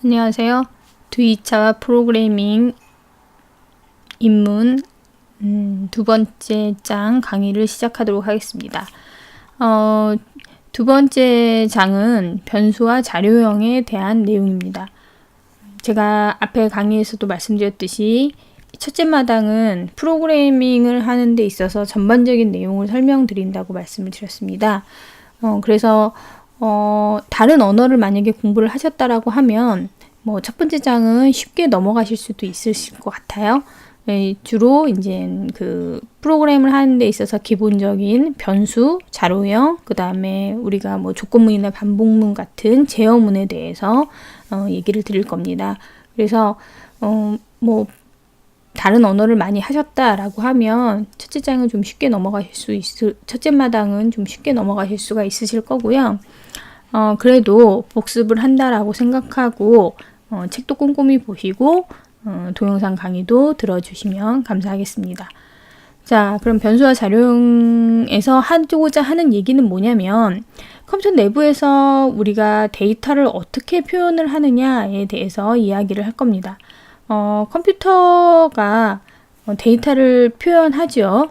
안녕하세요. 2차와 프로그래밍 입문 두 번째 장 강의를 시작하도록 하겠습니다. 두 번째 장은 변수와 자료형에 대한 내용입니다. 제가 앞에 강의에서도 말씀드렸듯이 첫째 마당은 프로그래밍을 하는 데 있어서 전반적인 내용을 설명드린다고 말씀을 드렸습니다. 그래서 다른 언어를 만약에 공부를 하셨다라고 하면 첫 번째 장은 쉽게 넘어가실 수도 있으실 것 같아요. 주로 이제 그 프로그램을 하는 데 있어서 기본적인 변수, 자료형, 그 다음에 우리가 조건문이나 반복문 같은 제어문에 대해서 얘기를 드릴 겁니다. 그래서 다른 언어를 많이 하셨다라고 하면 첫째 장은 좀 쉽게 넘어가실 첫째 마당은 좀 쉽게 넘어가실 수가 있으실 거고요. 그래도 복습을 한다라고 생각하고 책도 꼼꼼히 보시고 동영상 강의도 들어주시면 감사하겠습니다. 자, 그럼 변수와 자료형에서 하고자 하는 얘기는 뭐냐면 컴퓨터 내부에서 우리가 데이터를 어떻게 표현을 하느냐에 대해서 이야기를 할 겁니다. 컴퓨터가 데이터를 표현하죠.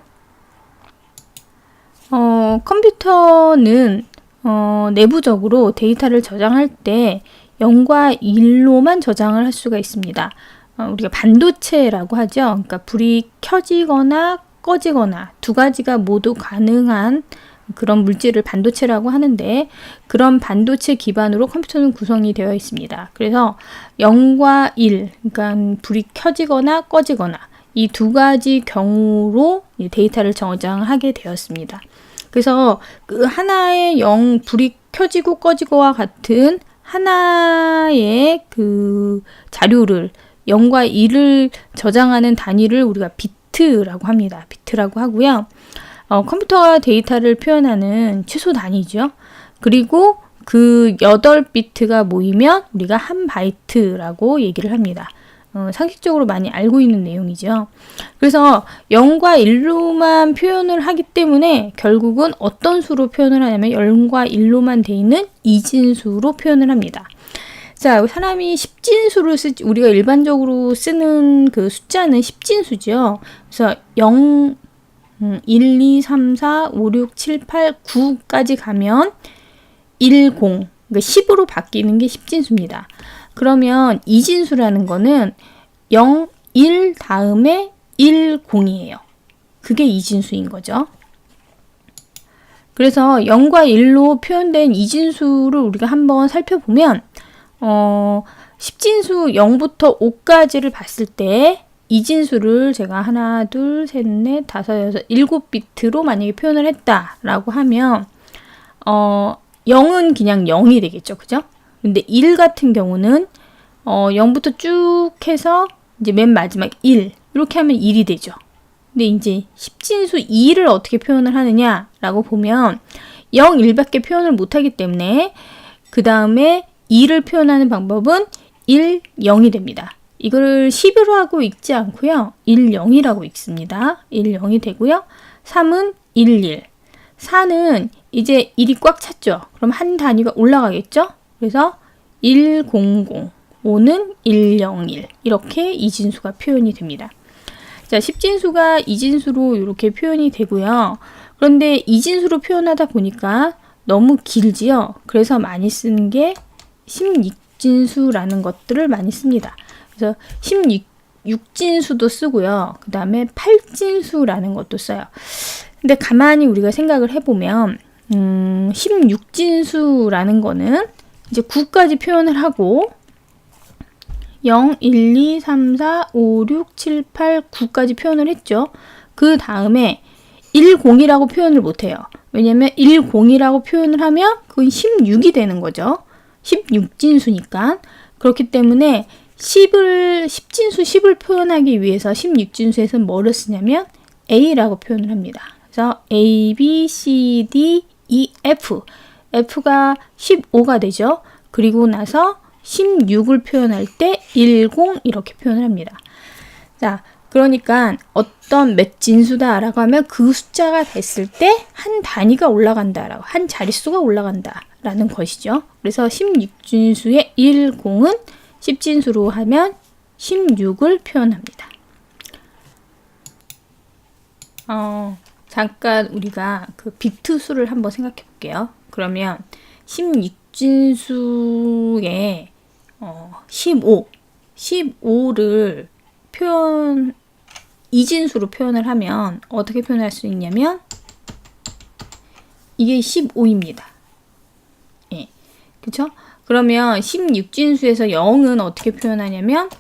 컴퓨터는 내부적으로 데이터를 저장할 때 0과 1로만 저장을 할 수가 있습니다. 우리가 반도체라고 하죠. 그러니까 불이 켜지거나 꺼지거나 두 가지가 모두 가능한 그런 물질을 반도체라고 하는데, 그런 반도체 기반으로 컴퓨터는 구성이 되어 있습니다. 그래서 0과 1, 그러니까 불이 켜지거나 꺼지거나 이 두 가지 경우로 데이터를 저장하게 되었습니다. 그래서 그 하나의 불이 켜지고 꺼지고와 같은 하나의 그 자료를 0과 1을 저장하는 단위를 우리가 비트라고 합니다. 비트라고 하고요. 컴퓨터가 데이터를 표현하는 최소 단위죠. 그리고 그 8비트가 모이면 우리가 1바이트라고 얘기를 합니다. 상식적으로 많이 알고 있는 내용이죠. 그래서 0과 1로만 표현을 하기 때문에 결국은 어떤 수로 표현을 하냐면 0과 1로만 돼 있는 이진수로 표현을 합니다. 자, 사람이 십진수를 우리가 일반적으로 쓰는 그 숫자는 십진수죠. 그래서 0, 1, 2, 3, 4, 5, 6, 7, 8, 9까지 가면 10, 그러니까 10으로 바뀌는 게 십진수입니다. 그러면 이진수라는 거는 0, 1 다음에 1, 0이에요. 그게 이진수인 거죠. 그래서 0과 1로 표현된 이진수를 우리가 한번 살펴보면 십진수 0부터 5까지를 봤을 때 이진수를 제가 하나, 둘, 셋, 넷, 다섯, 여섯, 7비트로 만약에 표현을 했다라고 하면 0은 그냥 0이 되겠죠. 그죠? 근데 1 같은 경우는 0부터 쭉 해서 이제 맨 마지막 1 이렇게 하면 1이 되죠. 근데 이제 십진수 2를 어떻게 표현을 하느냐라고 보면 0, 1밖에 표현을 못하기 때문에 그 다음에 2를 표현하는 방법은 1, 0이 됩니다. 이거를 10으로 하고 읽지 않고요. 1, 0이라고 읽습니다. 1, 0이 되고요. 3은 1, 1. 4는 이제 1이 꽉 찼죠. 그럼 한 단위가 올라가겠죠. 그래서 1, 0, 0. 5는 1, 0, 1. 이렇게 이진수가 표현이 됩니다. 자, 십진수가 이진수로 이렇게 표현이 되고요. 그런데 이진수로 표현하다 보니까 너무 길지요. 그래서 많이 쓰는 게 16진수라는 것들을 많이 씁니다. 그래서 16진수도 쓰고요. 그 다음에 8진수라는 것도 써요. 근데 가만히 우리가 생각을 해보면 16진수라는 거는 이제 9까지 표현을 하고 0, 1, 2, 3, 4, 5, 6, 7, 8, 9까지 표현을 했죠. 그 다음에 10이라고 표현을 못해요. 왜냐면 10이라고 표현을 하면 그건 16이 되는 거죠. 16진수니까. 그렇기 때문에 십진수 10을 표현하기 위해서 16진수에서는 뭐를 쓰냐면 A라고 표현을 합니다. 그래서 A, B, C, D, E, F. F가 15가 되죠. 그리고 나서 16을 표현할 때 10 이렇게 표현을 합니다. 자, 그러니까 어떤 몇 진수다라고 하면 그 숫자가 됐을 때 한 단위가 올라간다라고, 한 자릿수가 올라간다라는 것이죠. 그래서 16진수의 10은 10진수로 하면 16을 표현합니다. 잠깐 우리가 그 비트 수를 한번 생각해 볼게요. 그러면 16진수에 15를 이진수로 표현을 하면 어떻게 표현할 수 있냐면 이게 15입니다. 예. 그쵸? 그러면 16진수에서 0은 어떻게 표현하냐면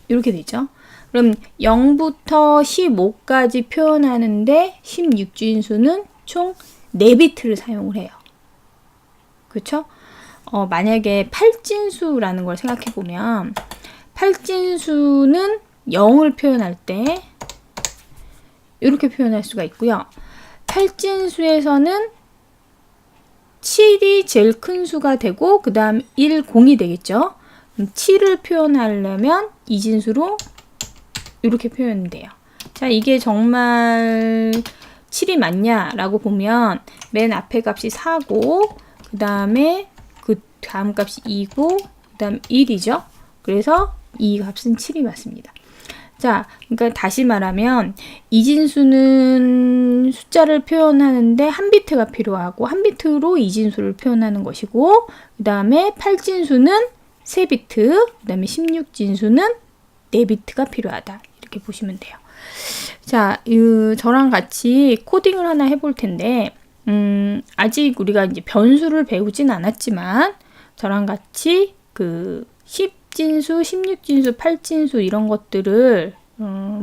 이렇게 되죠. 그럼 0부터 15까지 표현하는데 16진수는 총 4비트를 사용을 해요. 그쵸? 만약에 8진수라는 걸 생각해 보면 8진수는 0을 표현할 때 이렇게 표현할 수가 있고요. 8진수에서는 7이 제일 큰 수가 되고 그 다음 1, 0이 되겠죠. 7을 표현하려면 이진수로 이렇게 표현돼요. 자, 이게 정말 7이 맞냐라고 보면 맨 앞에 값이 4고 그 다음에 그 다음 값이 2고 그 다음 1이죠. 그래서 이 값은 7이 맞습니다. 자, 그러니까 다시 말하면 이진수는 숫자를 표현하는데 한 비트가 필요하고 한 비트로 이진수를 표현하는 것이고 그 다음에 8진수는 3비트, 그 다음에 16진수는 4비트가 필요하다. 이렇게 보시면 돼요. 자, 저랑 같이 코딩을 하나 해볼 텐데 아직 우리가 이제 변수를 배우진 않았지만 저랑 같이 그 10진수, 16진수, 8진수 이런 것들을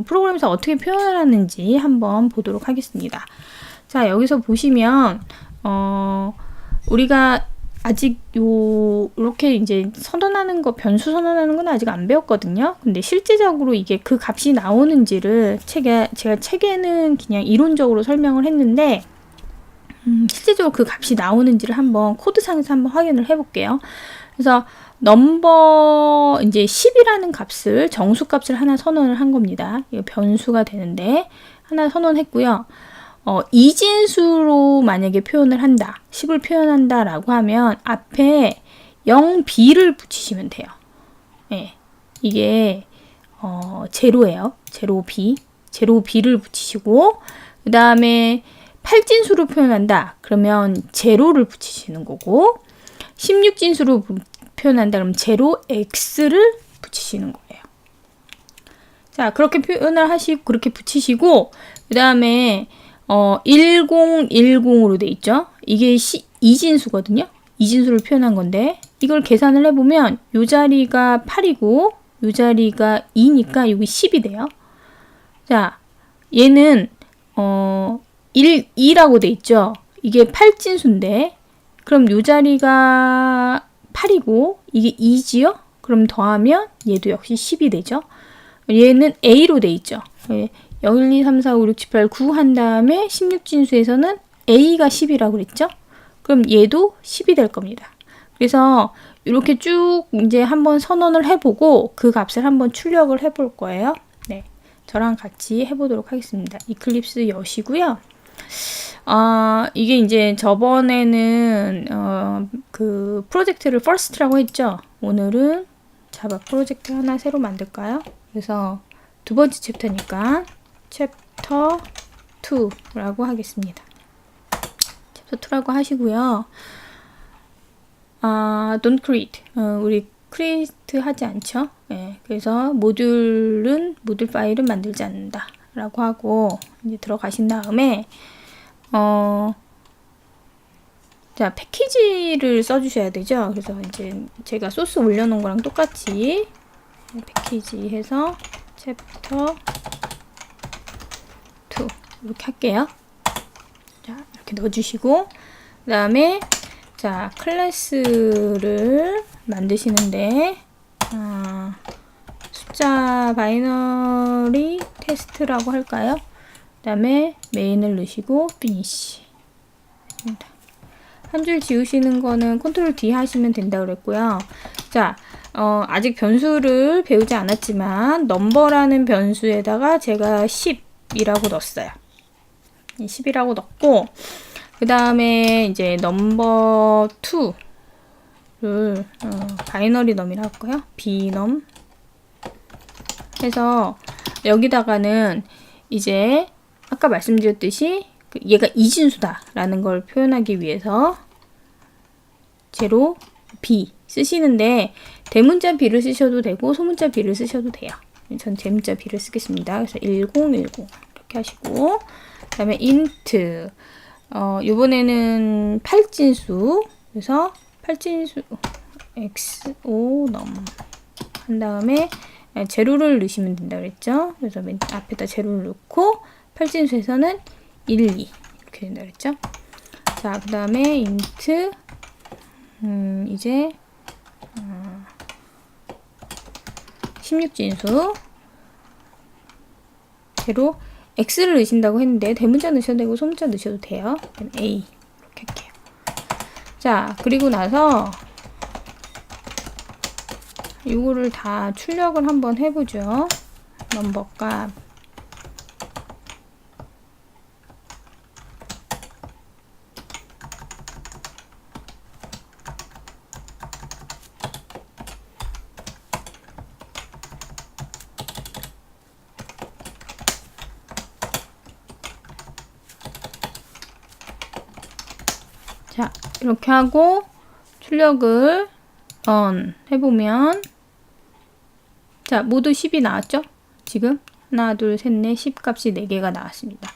프로그램에서 어떻게 표현을 하는지 한번 보도록 하겠습니다. 자, 여기서 보시면 우리가 아직 이렇게 이제 선언하는 거, 변수 선언하는 건 아직 안 배웠거든요. 근데 실제적으로 이게 그 값이 나오는지를 제가 책에는 그냥 이론적으로 설명을 했는데 실제적으로 그 값이 나오는지를 한번 코드상에서 한번 확인을 해볼게요. 그래서 넘버 이제 10이라는 값을 정수값을 하나 선언을 한 겁니다. 이거 변수가 되는데 하나 선언했고요. 이진수로 만약에 표현을 한다, 10을 표현한다 라고 하면 앞에 0b를 붙이시면 돼요. 예, 이게 제로예요. 제로b를 붙이시고 그 다음에 8진수로 표현한다 그러면 제로를 붙이시는 거고 16진수로 표현한다 그러면 제로 x를 붙이시는 거예요. 자, 그렇게 표현을 하시고 그렇게 붙이시고 그 다음에 1010으로 돼 있죠. 이게 이진수거든요. 이진수를 표현한 건데 이걸 계산을 해보면 이 자리가 8이고 이 자리가 2니까 여기 10이 돼요. 자, 얘는 2라고 돼 있죠. 이게 8진수인데 그럼 이 자리가 8이고 이게 2지요? 그럼 더하면 얘도 역시 10이 되죠. 얘는 A로 돼 있죠. 0, 1, 2, 3, 4, 5, 6, 7, 8, 9 한 다음에 16진수에서는 A가 10이라고 그랬죠? 그럼 얘도 10이 될 겁니다. 그래서 이렇게 쭉 이제 한번 선언을 해보고 그 값을 한번 출력을 해볼 거예요. 네, 저랑 같이 해보도록 하겠습니다. 이클립스 여시고요. 이게 이제 저번에는 그 프로젝트를 first라고 했죠. 오늘은 자바 프로젝트 하나 새로 만들까요? 그래서 두 번째 챕터니까 챕터 2라고 하겠습니다. 챕터 2라고 하시고요. don't create. 우리 create 하지 않죠. 네, 그래서 모듈 파일은 만들지 않는다 라고 하고 이제 들어가신 다음에 자, 패키지를 써주셔야 되죠. 그래서 이제 제가 소스 올려놓은 거랑 똑같이 패키지 해서 챕터 2 이렇게 할게요. 자, 이렇게 넣어주시고 그 다음에 자, 클래스를 만드시는데 숫자 바이너리 테스트라고 할까요? 그 다음에 메인을 넣으시고 피니시. 한 줄 지우시는 거는 컨트롤 D 하시면 된다 그랬고요. 자, 아직 변수를 배우지 않았지만 넘버라는 변수에다가 제가 10이라고 넣었어요. 10이라고 넣고 그 다음에 이제 넘버 2 바이너리 넘이라고 할까요? 비넘 해서 여기다가는 이제 아까 말씀드렸듯이 얘가 이진수다라는 걸 표현하기 위해서 제로 b 쓰시는데 대문자 b를 쓰셔도 되고 소문자 b를 쓰셔도 돼요. 전 대문자 b를 쓰겠습니다. 그래서 1010 이렇게 하시고 그 다음에 int 이번에는 8진수 그래서 8진수 x5 한 다음에 제로를 넣으시면 된다 그랬죠. 그래서 맨 앞에다 제로를 넣고 8진수에서는 1, 2 이렇게 된다 그랬죠. 자, 그 다음에 int 이제 16진수 제로 x를 넣으신다고 했는데 대문자 넣으셔도 되고 소문자 넣으셔도 돼요. a 이렇게 할게요. 자, 그리고 나서 이거를 다 출력을 한번 해보죠. 넘버 값 자, 이렇게 하고 출력을 해보면 자, 모두 10이 나왔죠? 지금 하나, 둘, 셋, 넷, 10 값이 4개가 나왔습니다.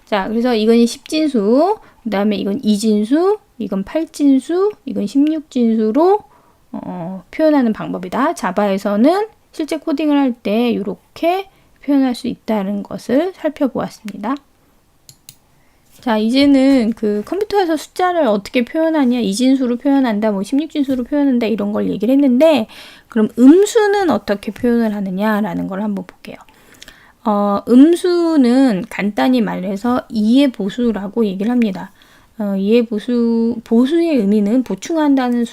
자, 그래서 이건 10진수, 그 다음에 이건 2진수, 이건 8진수, 이건 16진수로 표현하는 방법이다. 자바에서는 실제 코딩을 할 때 이렇게 표현할 수 있다는 것을 살펴보았습니다. 자, 이제는 그 컴퓨터에서 숫자를 어떻게 표현하냐, 2진수로 표현한다, 뭐 16진수로 표현한다 이런 걸 얘기를 했는데 그럼 음수는 어떻게 표현을 하느냐라는 걸 한번 볼게요. 음수는 간단히 말해서 2의 보수라고 얘기를 합니다. 2의 보수의 의미는 보충하는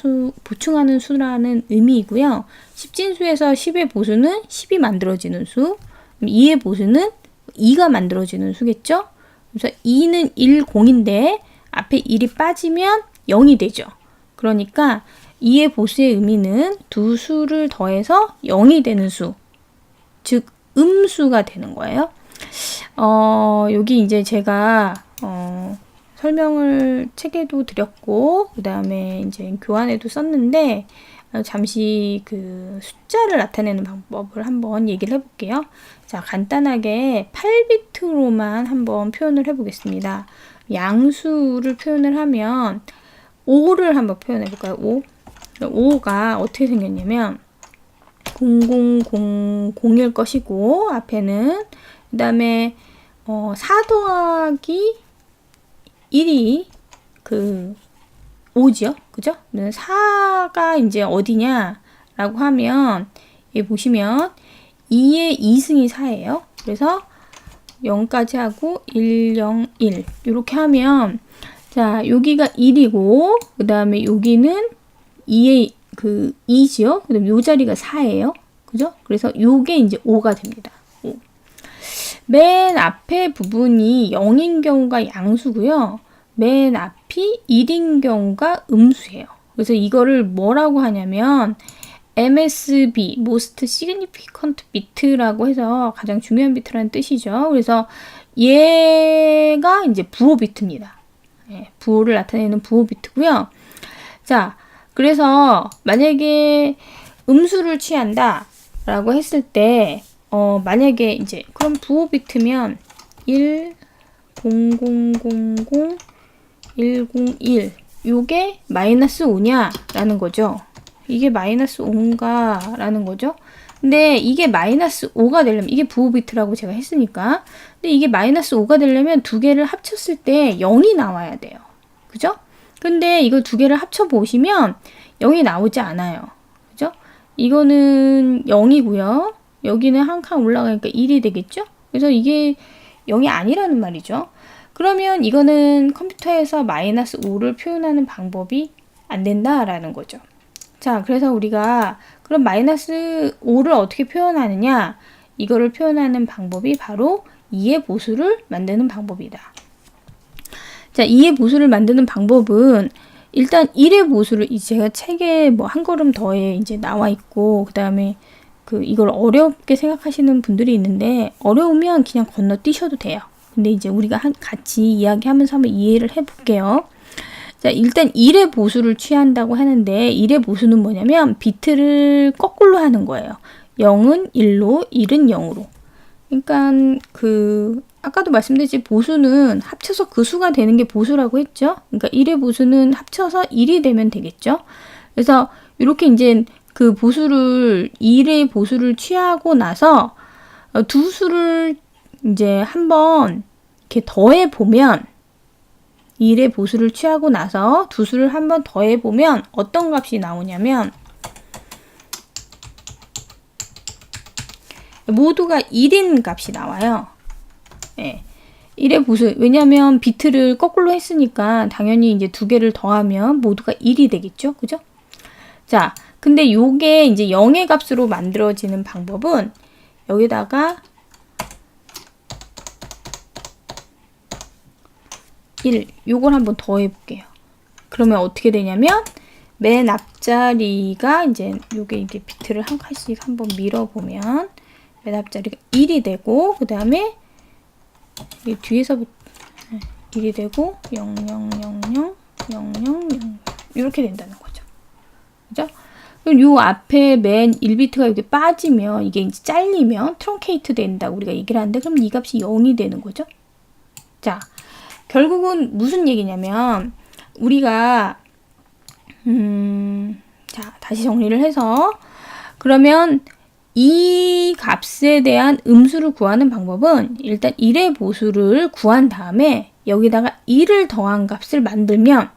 수라는 의미이고요. 10진수에서 10의 보수는 10이 만들어지는 수, 2의 보수는 2가 만들어지는 수겠죠? 그래서 2는 1, 0인데 앞에 1이 빠지면 0이 되죠. 그러니까 2의 보수의 의미는 두 수를 더해서 0이 되는 수, 즉 음수가 되는 거예요. 여기 이제 제가 설명을 책에도 드렸고 그 다음에 이제 교환에도 썼는데 잠시 그 숫자를 나타내는 방법을 한번 얘기를 해볼게요. 자, 간단하게 8비트로만 한번 표현을 해보겠습니다. 양수를 표현을 하면 5를 한번 표현해볼까요? 5가 어떻게 생겼냐면 0000일 것이고 앞에는 그 다음에 4 더하기 1이 그 5죠. 그죠? 4가 이제 어디냐라고 하면 여기 보시면 2의 2승이 4예요. 그래서 0까지 하고 1, 0, 1 이렇게 하면 자, 여기가 1이고 그 다음에 여기는 2의 그 2지요. 그 다음에 요 자리가 4예요. 그죠? 그래서 요게 이제 5가 됩니다. 5. 맨 앞에 부분이 0인 경우가 양수고요. 맨 앞이 1인 경우가 음수예요. 그래서 이거를 뭐라고 하냐면 MSB, Most Significant Bit라고 해서 가장 중요한 비트라는 뜻이죠. 그래서 얘가 이제 부호 비트입니다. 예, 부호를 나타내는 부호 비트고요. 자, 그래서 만약에 음수를 취한다 라고 했을 때 만약에 이제 그럼 부호 비트면 1, 0, 0, 0, 0 101 요게 마이너스 5냐 라는 거죠. 이게 마이너스 5인가 라는 거죠. 근데 이게 마이너스 5가 되려면 이게 부호 비트라고 제가 했으니까 근데 이게 마이너스 5가 되려면 두 개를 합쳤을 때 0이 나와야 돼요. 그죠? 근데 이거 두 개를 합쳐 보시면 0이 나오지 않아요. 그죠? 이거는 0이고요. 여기는 한 칸 올라가니까 1이 되겠죠? 그래서 이게 0이 아니라는 말이죠. 그러면 이거는 컴퓨터에서 마이너스 5를 표현하는 방법이 안 된다라는 거죠. 자, 그래서 우리가 그럼 마이너스 5를 어떻게 표현하느냐? 이거를 표현하는 방법이 바로 2의 보수를 만드는 방법이다. 자, 2의 보수를 만드는 방법은 일단 1의 보수를 이제 제가 책에 뭐 한 걸음 더에 이제 나와 있고, 그 다음에 이걸 어렵게 생각하시는 분들이 있는데, 어려우면 그냥 건너뛰셔도 돼요. 근데 이제 우리가 같이 이야기하면서 한번 이해를 해볼게요. 자, 일단 1의 보수를 취한다고 하는데, 1의 보수는 뭐냐면 비트를 거꾸로 하는 거예요. 0은 1로, 1은 0으로. 그러니까 아까도 말씀드렸지, 보수는 합쳐서 그 수가 되는 게 보수라고 했죠. 그러니까 1의 보수는 합쳐서 1이 되면 되겠죠. 그래서 이렇게 이제 1의 보수를 취하고 나서 두 수를 이제 한번 이렇게 더해 보면, 1의 보수를 취하고 나서 두 수를 한번 더해 보면 어떤 값이 나오냐면, 모두가 1인 값이 나와요. 예. 1의 보수. 왜냐면 비트를 거꾸로 했으니까 당연히 이제 두 개를 더하면 모두가 1이 되겠죠. 그죠? 자, 근데 요게 이제 0의 값으로 만들어지는 방법은 여기다가 1, 요걸 한번 더해 볼게요. 그러면 어떻게 되냐면 맨 앞자리가 이제 요게 이게 비트를 한 칸씩 한번 밀어보면 맨 앞자리가 1이 되고, 그 다음에 뒤에서부터 1이 되고 0, 0, 0, 0, 0, 0, 0 이렇게 된다는 거죠. 그죠? 그럼 요 앞에 맨 1비트가 여기 빠지면, 이게 이제 잘리면 트렁케이트 된다고 우리가 얘기를 하는데, 그럼 이 값이 0이 되는 거죠. 자, 결국은 무슨 얘기냐면, 우리가 자, 다시 정리를 해서, 그러면 이 값에 대한 음수를 구하는 방법은 일단 1의 보수를 구한 다음에 여기다가 1을 더한 값을 만들면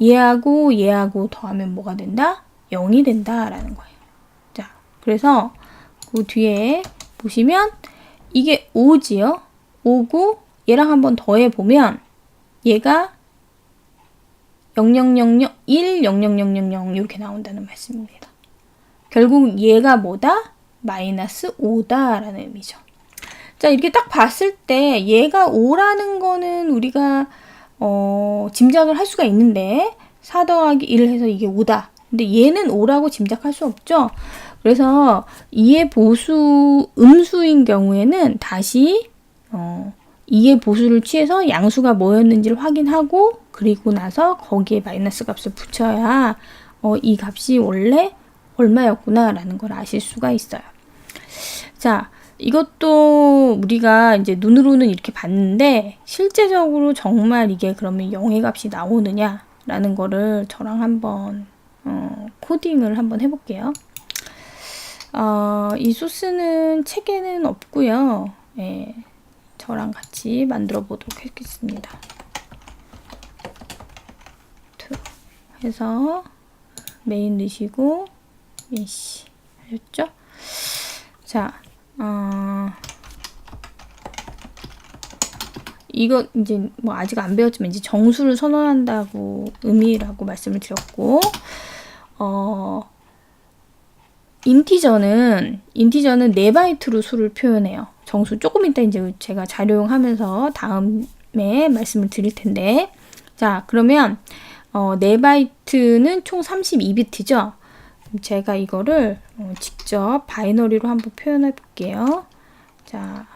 얘하고 얘하고 더하면 뭐가 된다? 0이 된다라는 거예요. 자, 그래서 그 뒤에 보시면 이게 5지요? 5고 얘랑 한번 더해 보면 얘가 0000, 1, 00000 이렇게 나온다는 말씀입니다. 결국 얘가 뭐다? 마이너스 5다라는 의미죠. 자, 이렇게 딱 봤을 때 얘가 5라는 거는 우리가 짐작을 할 수가 있는데, 4 더하기 1을 해서 이게 5다. 근데 얘는 5라고 짐작할 수 없죠. 그래서 2의 보수 음수인 경우에는 다시 2의 보수를 취해서 양수가 뭐였는지를 확인하고, 그리고 나서 거기에 마이너스 값을 붙여야 이 값이 원래 얼마였구나 라는 걸 아실 수가 있어요. 자, 이것도 우리가 이제 눈으로는 이렇게 봤는데, 실제적으로 정말 이게 그러면 0의 값이 나오느냐 라는 거를 저랑 한번 코딩을 한번 해볼게요. 이 소스는 책에는 없고요. 예, 저랑 같이 만들어 보도록 하겠습니다. 해서 메인 넣으시고 이씨 알겠죠? 자, 이거 이제 뭐 아직 안 배웠지만 이제 정수를 선언한다고 의미라고 말씀을 드렸고, 인티저는 4바이트로 수를 표현해요. 정수 조금 이따 이제 제가 자료용하면서 다음에 말씀을 드릴 텐데, 자, 그러면 4바이트는 총 32비트죠. 제가 이거를 직접 바이너리로 한번 표현해 볼게요. 자,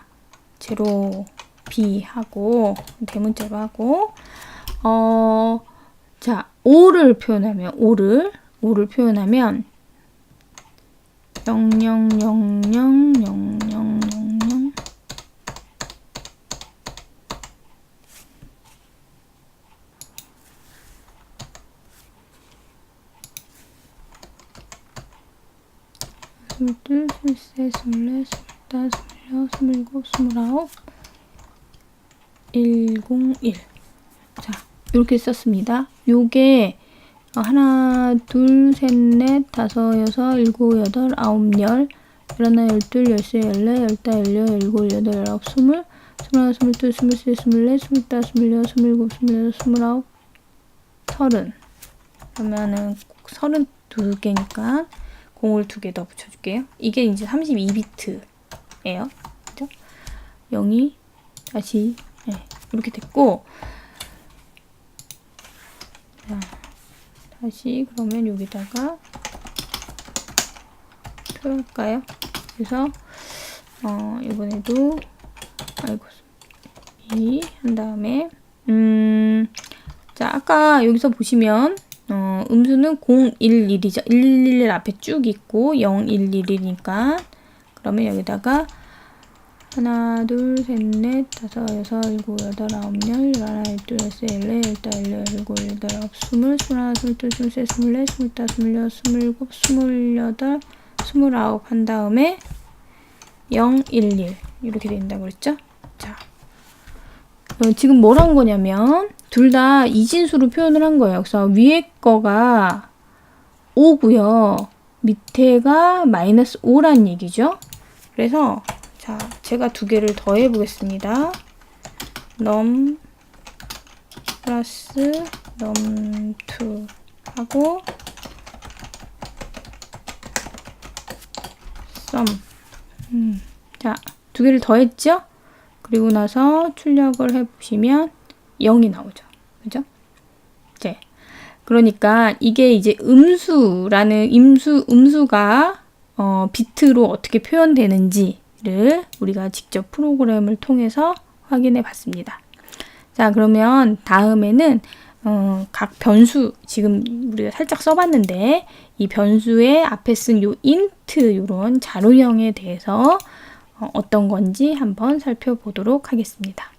제로 B 하고 대문자로 하고, 자, 5를 표현하면 5를 표현하면 00000000 22, 23, 24, 25, 26, 27, 101. 자, 이렇게 썼습니다. 요게 하나, 둘, 셋, 넷, 다섯, 여섯, 일곱, 여덟, 아홉, 열, 열하나, 열둘, 열세, 열네, 열다, 열여, 열일곱, 여덟, 열아홉, 스물, 스물하나, 스물둘, 스물셋, 스물넷, 스물다섯, 스물여섯, 스물일곱, 스물여덟, 스물아홉, 30. 그러면은 32개니까 공을 2개 더 붙여줄게요. 이게 이제 32비트예요. 그죠? 0이 다시 이렇게 됐고, 자, 다시 그러면 여기다가 표할까요? 그래서 이번에도 아이고 이 한 다음에 자 아까 여기서 보시면 음수는 011이죠. 111 앞에 쭉 있고 011이니까 그러면 여기다가 하나, 둘, 셋, 넷, 다섯, 여섯, 일곱, 여덟, 아홉, 열, 열하나, 열둘, 열세, 열네, 열다, 열여, 열일곱, 열여덟, 아홉, 스물, 스물하나, 스물둘, 스물셋, 스물넷, 스물다섯, 스물여섯, 스물일곱, 스물여덟, 스물아홉 한 다음에 0, 1, 1 이렇게 된다고 그랬죠? 자, 지금 뭘 한 거냐면 둘 다 이진수로 표현을 한 거예요. 그래서 위에 거가 5고요. 밑에가 마이너스 5란 얘기죠. 그래서 자, 제가 두 개를 더해 보겠습니다. num 플러스 num2 하고 sum. 자, 두 개를 더했죠? 그리고 나서 출력을 해보시면 0이 나오죠. 그죠? 이제 그러니까 이게 이제 음수라는 음수가 비트로 어떻게 표현되는지를 우리가 직접 프로그램을 통해서 확인해 봤습니다. 자, 그러면 다음에는 각 변수 지금 우리가 살짝 써봤는데 이 변수의 앞에 쓴 요 int 요런 자료형에 대해서 어떤 건지 한번 살펴보도록 하겠습니다.